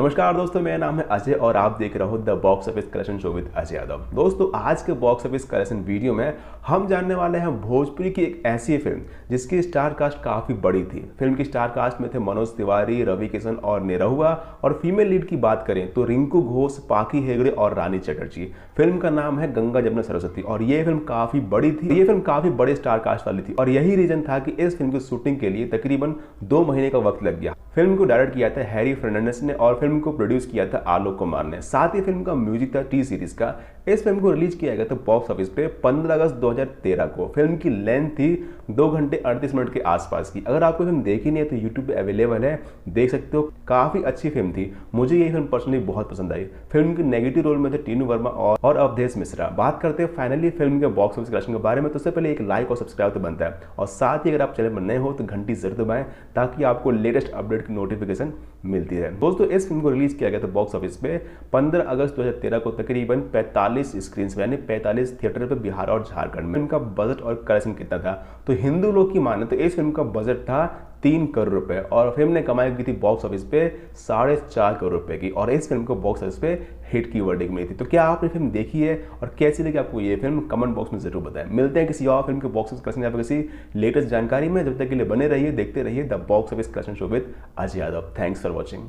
नमस्कार दोस्तों, मेरा नाम है अजय और आप देख रहे हो the box office collection show with Ajay Yadav. दोस्तों, आज के बॉक्स ऑफिस कलेक्शन वीडियो में हम जानने वाले हैं भोजपुरी की एक ऐसी फिल्म जिसकी स्टार कास्ट काफ़ी बड़ी थी। फिल्म की स्टार कास्ट में थे मनोज तिवारी, रवि किशन और निरहुआ। और फीमेल लीड की बात करें तो रिंकू घोष, पाखी हेगड़े और रानी चटर्जी। फिल्म का नाम है गंगा जमुना सरस्वती और ये फिल्म काफ़ी बड़ी थी। ये फिल्म काफ़ी बड़े स्टार कास्ट वाली थी और यही रीजन था कि इस फिल्म की शूटिंग के लिए तकरीबन 2 महीने का वक्त लग गया। फिल्म को डायरेक्ट किया था हैरी फर्नांडिस ने और फिल्म को प्रोड्यूस किया था आलोक कुमार ने। साथ ही फिल्म का म्यूजिक था टी सीरीज का। इस फिल्म को रिलीज किया गया था बॉक्स ऑफिस पे 15 अगस्त 2013 को। फिल्म की लेंथ थी 2 घंटे 38 मिनट के आसपास की। अगर आपको फिल्म देखी नहीं है तो यूट्यूब पे अवेलेबल है, देख सकते हो। काफी अच्छी फिल्म थी, मुझे ये फिल्म पर्सनली बहुत पसंद आई। फिल्म के नेगेटिव रोल में थे टीनू वर्मा और अवधेश मिश्रा। बात करते हैं फाइनली फिल्म के बॉक्स ऑफिस कलेक्शन के बारे में, तो उससे पहले एक लाइक और सब्सक्राइब तो बनता है और साथ ही अगर आप चैनल पर नए हो तो घंटी जरूर दबाएं ताकि आपको लेटेस्ट अपडेट की नोटिफिकेशन मिलती रहे। दोस्तों, इस फिल्म को रिलीज किया गया था बॉक्स ऑफिस पे 15 अगस्त 2013 को तकरीबन 45 स्क्रीन पे, यानी 45 थिएटर पे बिहार और झारखंड में। इनका बजट और कलेक्शन कितना था तो हिंदू लोग की माने तो इस फिल्म का बजट था 3 करोड़ रुपए और फिल्म ने कमाई की थी बॉक्स ऑफिस पे 4.5 करोड़ रुपए की। और इस फिल्म को बॉक्स ऑफिस पे हिट की वर्डिंग मिली थी। तो क्या आपने फिल्म देखी है और कैसी लगी आपको ये फिल्म, कमेंट बॉक्स में जरूर बताएं। मिलते हैं किसी और फिल्म के बॉक्स ऑफिस कलेक्शन या किसी लेटेस्ट जानकारी में। जब तक के लिए बने रहिए, देखते रहिए the box office collection show with Ajay Yadav. Thanks for watching.